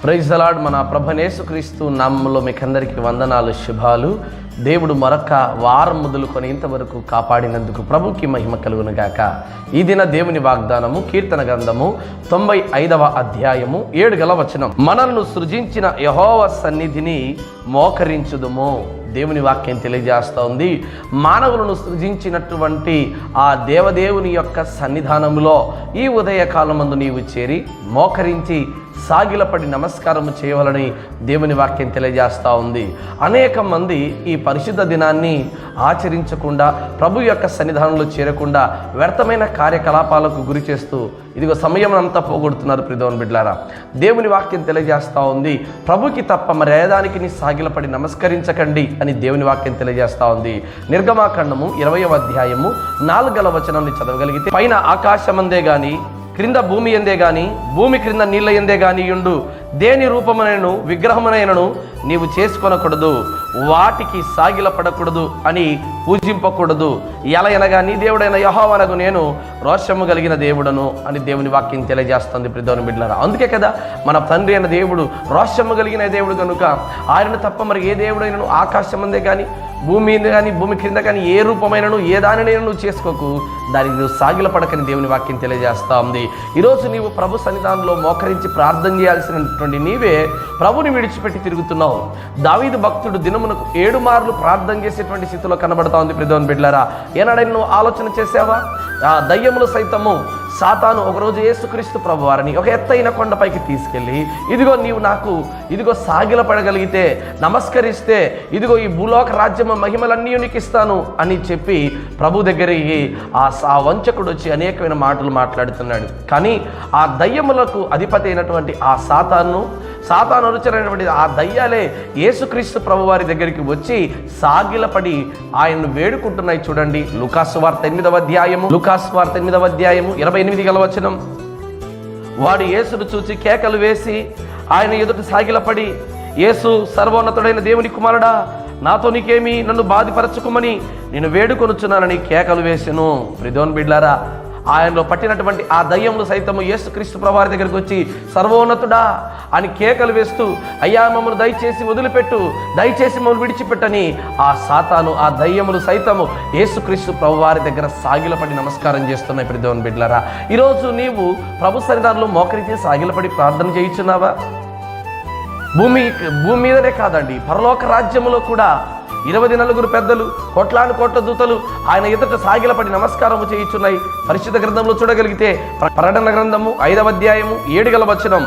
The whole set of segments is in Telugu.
Praise the lord. మన ప్రభువైన యేసుక్రీస్తు నామములో మీకందరికీ వందనాలు, శుభాలు. దేవుడు మరొక వారం మొదలుకొని ఇంతవరకు కాపాడినందుకు ప్రభుకి మహిమ కలుగును గాక. ఈ దిన దేవుని వాగ్దానము కీర్తన గ్రంథము 95వ అధ్యాయము 7వ వచనం. మనల్ని సృజించిన యెహోవా సన్నిధిని మోకరించుదుము. దేవుని వాక్యం తెలియజేస్తూ ఉంది. మానవులను సృజించినటువంటి ఆ దేవదేవుని యొక్క సన్నిధానంలో ఈ ఉదయకాలమందు నీవు చేరి మోకరించి సాగిలపడి నమస్కారం చేయవాలని దేవుని వాక్యం తెలియజేస్తూ ఉంది. అనేక మంది ఈ పరిశుద్ధ దినాన్ని ఆచరించకుండా, ప్రభు యొక్క సన్నిధానంలో చేరకుండా వ్యర్థమైన కార్యకలాపాలకు గురి చేస్తూ ఇదిగో సమయం అంతా పోగొడుతున్నారు. ప్రియమైన బిడ్డలారా, దేవుని వాక్యం తెలియజేస్తూ ఉంది, ప్రభుకి తప్ప మరేదానికి నీ సాగిలపడి నమస్కరించకండి అని దేవుని వాక్యం తెలియజేస్తూ ఉంది. నిర్గమాకాండము 20వ అధ్యాయము 4వ వచనాన్ని చదవగలిగితే, పైన ఆకాశమందే గాని క్రింద భూమి ఎందే గాని భూమి క్రింద నీళ్ళ ఎందే గాని యుండు దేని రూపమునైనను విగ్రహమునైనను నీవు చేసుకొనకూడదు, వాటికి సాగిలపడకూడదు అని పూజింపకూడదు. ఎలయనగా నీ దేవుడైన యెహోవానగు నేను రోషము కలిగిన దేవుడను అని దేవుని వాక్యం తెలియజేస్తుంది. ప్రియమైన బిడ్డలారా, అందుకే కదా మన తండ్రి అయిన దేవుడు రోషము కలిగిన దేవుడు కనుక ఆయన తప్ప మరి ఏ దేవుడైనను ఆకాశమందే కానీ భూమి మీద కానీ భూమి క్రింద కానీ ఏ రూపమైనను ఏ దానినైనా నువ్వు చేసుకోకు, దానికి నువ్వు సాగిలపడకని దేవుని వాక్యం తెలియజేస్తూ ఉంది. ఈరోజు నీవు ప్రభు సన్నిధానంలో మోకరించి ప్రార్థన చేయాల్సినటువంటి నీవే ప్రభుని విడిచిపెట్టి తిరుగుతున్నావు. దావీదు భక్తుడు దినమునకు 7 మార్లు ప్రార్థన చేసేటువంటి స్థితిలో కనబడతా ఉంది. ప్రియమైన బిడ్డలారా, ఏనాడైనా నువ్వు ఆలోచన చేసావా? ఆ దయ్యములు సైతము సాతాను ఒకరోజు యేసుక్రీస్తు ప్రభు వారిని ఒక ఎత్తైన కొండపైకి తీసుకెళ్ళి, ఇదిగో నీవు నాకు ఇదిగో సాగిలపడగలిగితే, నమస్కరిస్తే ఇదిగో ఈ భూలోక రాజ్యము మహిమలన్నీ నీకు ఇస్తాను అని చెప్పి ప్రభు దగ్గరికి ఆ వంచకుడు వచ్చి అనేకమైన మాటలు మాట్లాడుతున్నాడు. కానీ ఆ దయ్యములకు అధిపతి అయినటువంటి ఆ సాతాను రుచరైనటువంటి ఆ దయ్యాలే యేసుక్రీస్తు ప్రభు వారి దగ్గరికి వచ్చి సాగిలపడి ఆయన్ను వేడుకుంటున్నాయి. చూడండి, లూకాసు వార్త 8వ అధ్యాయము 28వ వచనం. వాడు యేసును చూచి కేకలు వేసి ఆయన ఎదుట సాగిలపడి, యేసు సర్వోన్నతుడైన దేవుని కుమారుడా, నాతో నీకేమి, నన్ను బాధిపరచుకోమని నేను వేడుకొనుచున్నానని కేకలు వేసెను. ప్రియమైన బిడ్డలారా, ఆయనలో పట్టినటువంటి ఆ దయ్యములు సైతము యేసుక్రీస్తు ప్రభువారి దగ్గరికి వచ్చి సర్వోన్నతుడా అని కేకలు వేస్తూ, అయ్యా మమ్మల్ని దయచేసి వదిలిపెట్టు, దయచేసి మమ్మల్ని విడిచిపెట్టని ఆ సాతాను ఆ దయ్యములు సైతము యేసుక్రీస్తు ప్రభువారి దగ్గర సాగిలపడి నమస్కారం చేస్తున్నాయి. ప్రియమైన బిడ్డలారా, ఈరోజు నీవు ప్రభు సన్నిధానంలో మోకరించి సాగిలపడి ప్రార్థన చేయించున్నావా? భూమి మీదనే కాదండి, పరలోక రాజ్యములో కూడా 24 పెద్దలు, కోట్ల దూతలు ఆయన ఎదుట సాగిలపడి నమస్కారము చేయించున్నాయి. పరిశుద్ధ గ్రంథంలో చూడగలిగితే ప్రకటన గ్రంథము 5వ అధ్యాయము 7వ వచనం,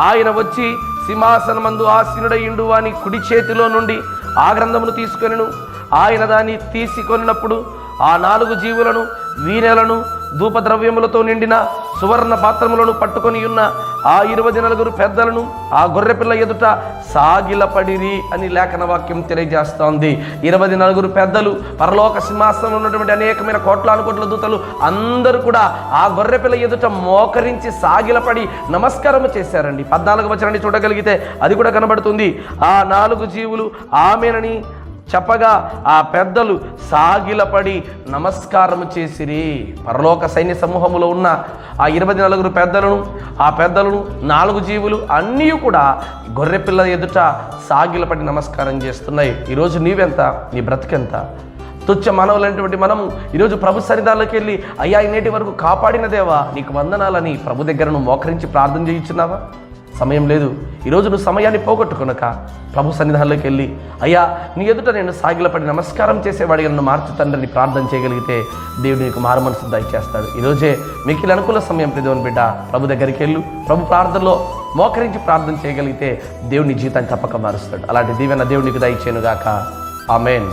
ఆయన వచ్చి సింహాసనమందు ఆసీనుడయుండు అని కుడి చేతిలో నుండి ఆ గ్రంథమును తీసుకొనెను. ఆయన దాన్ని తీసుకొనినప్పుడు ఆ 4 జీవులను, వీణెలను, ధూపద్రవ్యములతో నిండిన సువర్ణ పాత్రములను పట్టుకొని ఉన్న ఆ 24 పెద్దలను ఆ గొర్రెపిల్ల ఎదుట సాగిలపడిరి అని లేఖన వాక్యం తెలియజేస్తోంది. 24 పెద్దలు, పరలోక సింహాసనంలో ఉన్నటువంటి అనేకమైన కోట్ల దూతలు అందరూ కూడా ఆ గొర్రెపిల్ల ఎదుట మోకరించి సాగిలపడి నమస్కారం చేశారండి. 14వ వచనాన్ని చూడగలిగితే అది కూడా కనబడుతుంది. ఆ 4 జీవులు ఆమెనని చెప్పగా ఆ పెద్దలు సాగిలపడి నమస్కారము చేసిరి. పరలోక సైన్య సమూహములో ఉన్న ఆ 24 పెద్దలను, ఆ పెద్దలను, 4 జీవులు అన్నీ కూడా గొర్రెపిల్ల ఎదుట సాగిలపడి నమస్కారం చేస్తున్నాయి. ఈరోజు నీవెంత, నీ బ్రతికెంత? తుచ్చ మానవులైనటువంటి మనము ఈరోజు ప్రభు సన్నిధానంలోకి వెళ్ళి, అయ్యా నేటి వరకు కాపాడిన దేవా నీకు వందనాలని ప్రభు దగ్గర నువ్వు మోకరించి ప్రార్థన చేయించున్నావా? సమయం లేదు. ఈరోజు నువ్వు సమయాన్ని పోగొట్టుకొనక ప్రభు సన్నిధానంలోకి వెళ్ళి, అయ్యా నీ ఎదుట నేను సాగిలపడి నమస్కారం చేసేవాడిగా నన్ను మార్చు తండ్రిని ప్రార్థన చేయగలిగితే దేవుడు నీకు మారు మనసు దయచేస్తాడు. ఈరోజే మీకు అనుకూల సమయం. ప్రియమైన బిడ్డ, ప్రభు దగ్గరికి వెళ్ళు. ప్రభు ప్రార్థనలో మోకరించి ప్రార్థన చేయగలిగితే దేవుని జీవితాన్ని తప్పక మారుస్తాడు. అలాంటి దీవెన దేవుడు నీకు దయచేయును గాక. ఆమేన్.